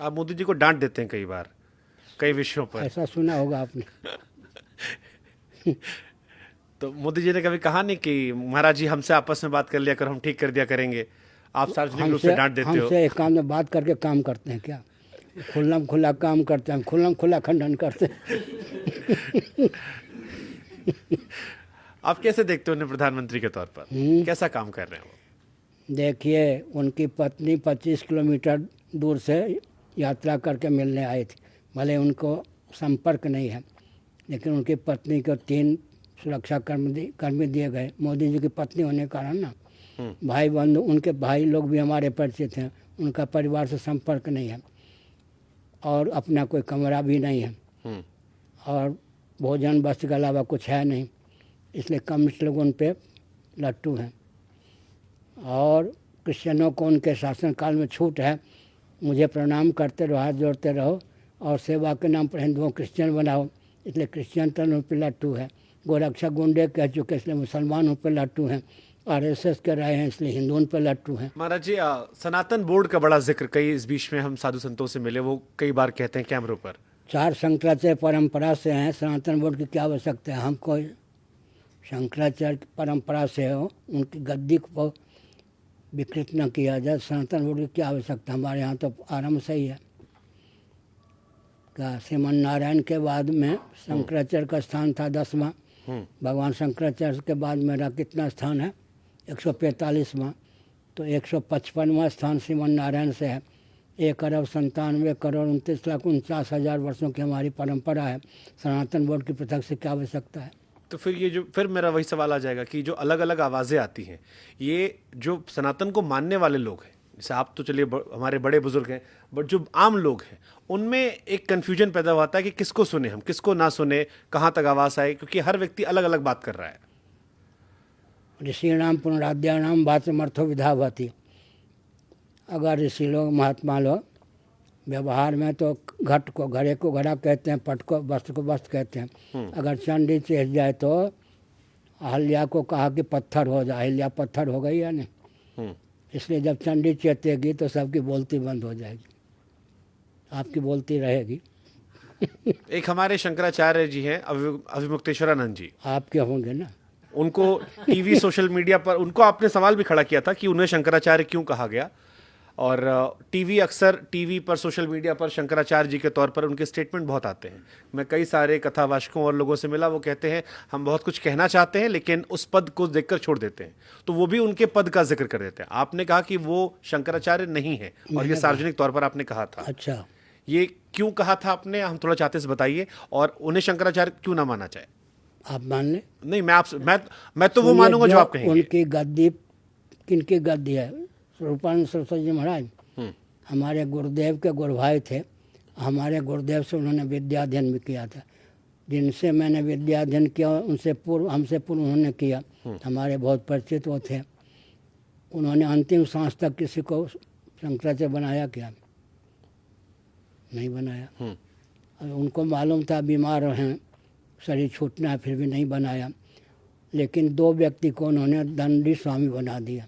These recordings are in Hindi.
आप मोदी जी को डांट देते हैं कई बार कई विषयों पर। ऐसा सुना होगा आपने। तो मोदी जी ने कभी कहा नहीं कि महाराज जी हमसे आपस में बात कर लिया कर, हम ठीक कर दिया करेंगे, आप सार्वजनिक रूप से हमसे डांट देते हो। हमसे एक काम में बात करके काम करते हैं क्या? खुल्लम खुल्ला काम करते हैं, खुल्लम खुल्ला खंडन करते हैं। आप कैसे देखते हो उन्हें प्रधानमंत्री के तौर पर, कैसा काम कर रहे हैं वो? देखिए, उनकी पत्नी 25 किलोमीटर दूर से यात्रा करके मिलने आई थी। भले उनको संपर्क नहीं है, लेकिन उनकी पत्नी को 3 सुरक्षा कर्मी दिए गए। मोदी जी की पत्नी होने के कारण ना, भाई बंधु, उनके भाई लोग भी हमारे परिचित हैं। उनका परिवार से संपर्क नहीं है और अपना कोई कमरा भी नहीं है और भोजन वस्त्र के अलावा कुछ है नहीं, इसलिए कम्युनिस्ट लोग उन पे लट्टू हैं। और क्रिश्चियनों को उनके शासनकाल में छूट है, मुझे प्रणाम करते रहो, हाथ जोड़ते रहो और सेवा के नाम पर हिंदुओं क्रिश्चियन बनाओ, इसलिए क्रिश्चियन तो उन पर लट्टू है। गोरक्षा गुंडे कह चुके इसलिए मुसलमान उन पर लट्टू हैं। आरएसएस के रहे हैं इसलिए हिंदू उन पर लट्टू हैं। महाराज जी, सनातन बोर्ड का बड़ा जिक्र कई इस बीच में हम साधु संतों से मिले, वो कई बार कहते हैं कैमरों पर 4 शंकराचार्य परंपरा से हैं, सनातन बोर्ड की क्या आवश्यकता है? हम कोई शंकराचार्य की परंपरा से हो, उनकी गद्दी को विकृत न किया जाए। सनातन बोर्ड की क्या आवश्यकता? हमारे यहाँ तो आरंभ से ही है। क्या श्रीमन नारायण के बाद में शंकराचार्य का स्थान था 10वां। भगवान शंकराचार्य के बाद मेरा कितना स्थान है? 145वां। तो 155वां स्थान श्रीमन नारायण से है। 1,97,29,49,49,000 वर्षों की हमारी परंपरा है। सनातन बोर्ड की पृथक से क्या आवश्यकता है? तो फिर ये जो, फिर मेरा वही सवाल आ जाएगा कि जो अलग अलग आवाजें आती हैं, ये जो सनातन को मानने वाले लोग हैं, जैसे आप तो चलिए हमारे बड़े बुजुर्ग हैं, बट जो आम लोग हैं उनमें एक कन्फ्यूजन पैदा होता है कि किसको सुने हम, किसको ना सुने, कहाँ तक आवाज आए, क्योंकि हर व्यक्ति अलग अलग बात कर रहा है। ऋषिणाम पुनराद्यानाम वाचमर्थो विधावती। अगर ऋषि लोग, महात्मा लोग व्यवहार में तो घट को घड़े को घड़ा कहते हैं, पट को वस्त्र को वस्त्र कहते हैं। अगर चंडी चेत जाए तो अहल्या को कहा कि पत्थर हो जाए, अहल्या पत्थर हो गई या नहीं? इसलिए जब चंडी चेतेगी तो सबकी बोलती बंद हो जाएगी, आपकी बोलती रहेगी। एक हमारे शंकराचार्य जी हैं, अभिमुक्तेश्वरानंद जी, आपके होंगे ना। उनको टीवी सोशल मीडिया पर उनको आपने सवाल भी खड़ा किया था कि उन्हें शंकराचार्य क्यों कहा गया, और टीवी अक्सर टीवी पर सोशल मीडिया पर शंकराचार्य जी के तौर पर उनके स्टेटमेंट बहुत आते हैं। मैं कई सारे कथावाचकों और लोगों से मिला, वो कहते हैं हम बहुत कुछ कहना चाहते हैं लेकिन उस पद को देखकर छोड़ देते हैं, तो वो भी उनके पद का जिक्र कर देते हैं। आपने कहा कि वो शंकराचार्य नहीं है और ये सार्वजनिक तौर पर आपने कहा था। अच्छा, ये क्यों कहा था आपने, हम थोड़ा चाहते से बताइए, और उन्हें शंकराचार्य क्यों ना माना जाए? आप मान लें। नहीं, मैं तो वो मानूंगा जो आप कहेंगे। उनकी गद्दी किनकी गद्दी है? स्वरूपानंद सरस्वती जी महाराज हमारे गुरुदेव के गुरु भाई थे। हमारे गुरुदेव से उन्होंने विद्या अध्ययन भी किया था। जिनसे मैंने विद्या अध्ययन किया उनसे पूर्व, हमसे पूर्व उन्होंने किया। हमारे बहुत परिचित वो थे। उन्होंने अंतिम सांस तक किसी को शंकराचार्य बनाया क्या? नहीं बनाया। उनको मालूम था बीमार हैं, शरीर छूटना है, फिर भी नहीं बनाया। लेकिन 2 व्यक्ति को उन्होंने दंडी स्वामी बना दिया।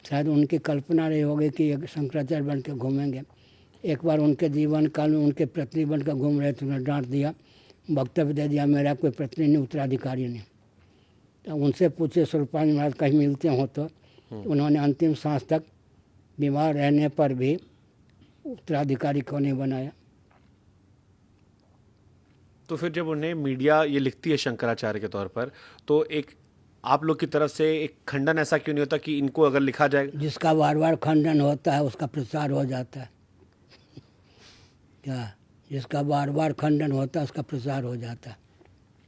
शायद उनकी कल्पना रही होगी कि एक शंकराचार्य बन के घूमेंगे। एक बार उनके जीवन काल में उनके पत्नी बन कर घूम रहे थे, उन्हें डांट दिया, वक्तव्य दे दिया मेरा कोई पत्नी नहीं, उत्तराधिकारी नहीं। तो उनसे पूछे स्वरूपानंद महाराज कहीं मिलते हो तो उन्होंने अंतिम सांस तक बीमार रहने पर भी उत्तराधिकारी को नहीं बनाया। तो फिर जब उन्हें मीडिया ये लिखती है शंकराचार्य के तौर पर, तो एक आप लोग की तरफ से एक खंडन ऐसा क्यों नहीं होता कि इनको अगर लिखा जाए? जिसका बार बार खंडन होता है उसका प्रचार हो जाता है। क्या? जिसका बार बार खंडन होता है उसका प्रचार हो जाता है।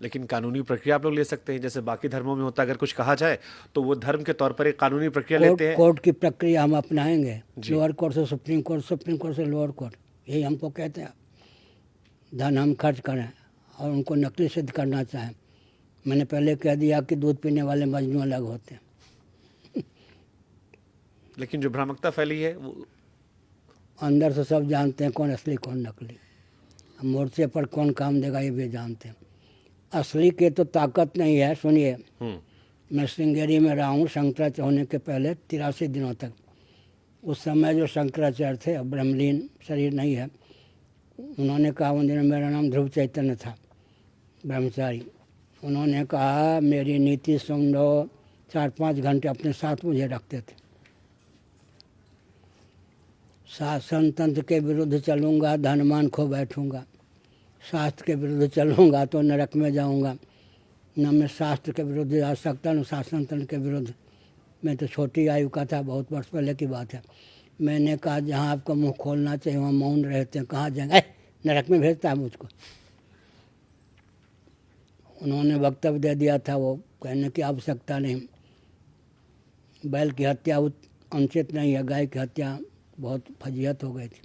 लेकिन कानूनी प्रक्रिया आप लोग ले सकते हैं, जैसे बाकी धर्मों में होता है, अगर कुछ कहा जाए तो वो धर्म के तौर पर एक कानूनी प्रक्रिया लेते हैं। कोर्ट की प्रक्रिया हम अपनाएंगे, लोअर कोर्ट से सुप्रीम कोर्ट, सुप्रीम कोर्ट से लोअर कोर्ट, यही हमको कहते हैं। धन हम खर्च करें और उनको नकली सिद्ध करना चाहें। मैंने पहले कह दिया कि दूध पीने वाले मजनू अलग होते हैं। लेकिन जो भ्रामकता फैली है वो अंदर से सब जानते हैं कौन असली कौन नकली। मोर्चे पर कौन काम देगा ये भी जानते हैं। असली के तो ताकत नहीं है। सुनिए, मैं श्रृंगेरी में रहा हूँ शंकराचार्य होने के पहले 83 दिनों तक। उस समय जो शंकराचार्य थे, अब ब्रह्मलीन शरीर नहीं है, उन्होंने कहा, उन दिनों मेरा नाम ध्रुव चैतन्य था, ब्रह्मचारी। उन्होंने कहा मेरी नीति सुन लो, 4-5 घंटे अपने साथ मुझे रखते थे। शासन तंत्र के विरुद्ध चलूँगा, धनमान खो बैठूँगा। शास्त्र के विरुद्ध चलूँगा तो नरक में जाऊँगा। न मैं शास्त्र के विरुद्ध जा सकता, न शासन तंत्र के विरुद्ध। मैं तो छोटी आयु का था, बहुत वर्ष पहले की बात है। मैंने कहा जहाँ आपको मुंह खोलना चाहिए वहाँ मौन रहते हैं, कहाँ जाएंगे, नरक में भेजता है मुझको। उन्होंने वक्तव्य दे दिया था, वो कहने की आवश्यकता नहीं। बैल की हत्या अनुचित नहीं है, गाय की हत्या बहुत फजीहत हो गई थी।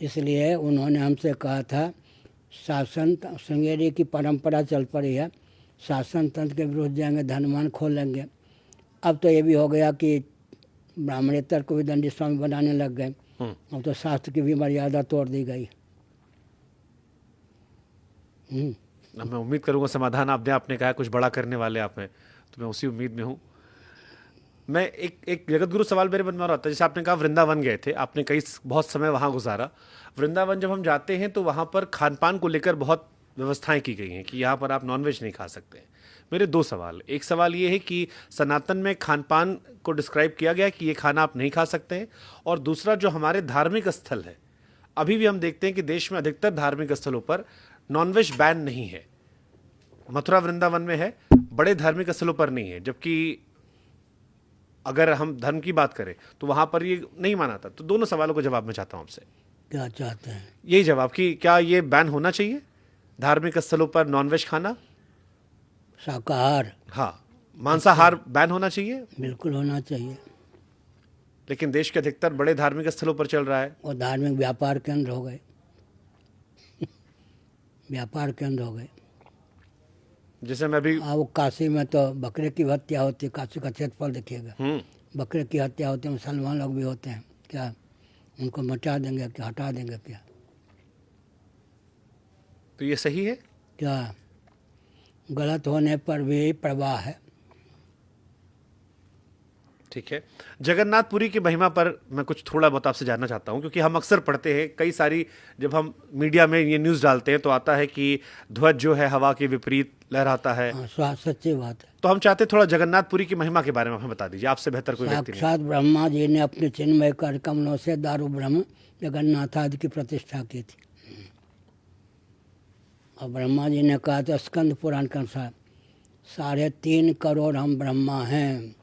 इसलिए उन्होंने हमसे कहा था, शासन श्रृंगेरी की परंपरा चल पड़ी है, शासन तंत्र के विरुद्ध जाएंगे, धनमान खोल लेंगे। अब तो ये भी हो गया कि ब्राह्मणेतर को भी दंडी स्वामी बनाने लग गए। अब तो शास्त्र की भी मर्यादा तोड़ दी गई। अब मैं उम्मीद करूंगा समाधान आपने कहा कुछ बड़ा करने वाले आप में, तो मैं उसी उम्मीद में हूँ। मैं एक जगत गुरु सवाल मेरे मन में आता है, जैसे आपने कहा वृंदावन गए थे, आपने बहुत समय वहाँ गुजारा। वृंदावन जब हम जाते हैं तो वहाँ पर खान पान को लेकर बहुत व्यवस्थाएं की गई हैं कि यहाँ पर आप नॉनवेज नहीं खा सकते हैं। मेरे 2 सवाल, एक सवाल ये है कि सनातन में खान पान को डिस्क्राइब किया गया कि ये खाना आप नहीं खा सकते हैं, और दूसरा जो हमारे धार्मिक स्थल है, अभी भी हम देखते हैं कि देश में अधिकतर धार्मिक स्थलों पर नॉनवेज बैन नहीं है। मथुरा वृंदावन में है, बड़े धार्मिक स्थलों पर नहीं है। जबकि अगर हम धर्म की बात करें तो वहां पर ये नहीं माना था। तो दोनों सवालों का जवाब मैं चाहता हूं आपसे। क्या चाहते हैं? यही जवाब कि क्या ये बैन होना चाहिए धार्मिक स्थलों पर नॉनवेज खाना? शाकाहार, हाँ, मांसाहार बैन होना चाहिए? बिल्कुल होना चाहिए। लेकिन देश के अधिकतर बड़े धार्मिक स्थलों पर चल रहा है। और धार्मिक व्यापार केंद्र हो गए व्यापार केंद्र हो गए। जैसे मैं भी वो काशी में तो बकरे की हत्या होती है, काशी का क्षेत्रफल देखिएगा, बकरे की हत्या होती है। मुसलमान लोग भी होते हैं, क्या उनको मिटा देंगे, क्या हटा देंगे क्या? तो ये सही है क्या? गलत होने पर भी प्रवाह है। ठीक है। जगन्नाथपुरी की महिमा पर मैं कुछ थोड़ा बहुत आपसे जानना चाहता हूं, क्योंकि हम अक्सर पढ़ते हैं, कई सारी जब हम मीडिया में ये न्यूज़ डालते हैं तो आता है कि ध्वज जो है हवा के विपरीत लहराता है। सच्ची बात है। तो हम चाहते हैं थोड़ा जगन्नाथपुरी की महिमा के बारे में हमें बता दीजिए, आपसे बेहतर कोई व्यक्ति नहीं। साक्षात ब्रह्मा जी ने अपने चिन्मय कर कमलों से दारू ब्रह्म जगन्नाथ आदि की प्रतिष्ठा की थी। और ब्रह्मा जी ने कहा था स्कंद पुराण के अनुसार 3.5 करोड़ हम ब्रह्मा हैं।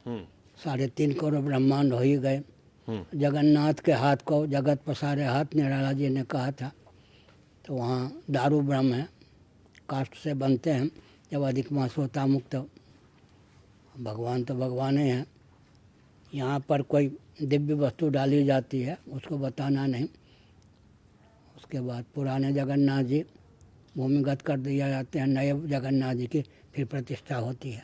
3.5 करोड़ ब्रह्मांड हो ही गए। जगन्नाथ के हाथ को जगत पसारे हाथ, निराला जी ने कहा था। तो वहाँ दारू ब्रह्म है, काष्ठ से बनते हैं। जब अधिक मास होता मुक्त, भगवान तो भगवान ही हैं। यहाँ पर कोई दिव्य वस्तु डाली जाती है, उसको बताना नहीं। उसके बाद पुराने जगन्नाथ जी भूमिगत कर दिया जाते हैं, नए जगन्नाथ जी की फिर प्रतिष्ठा होती है।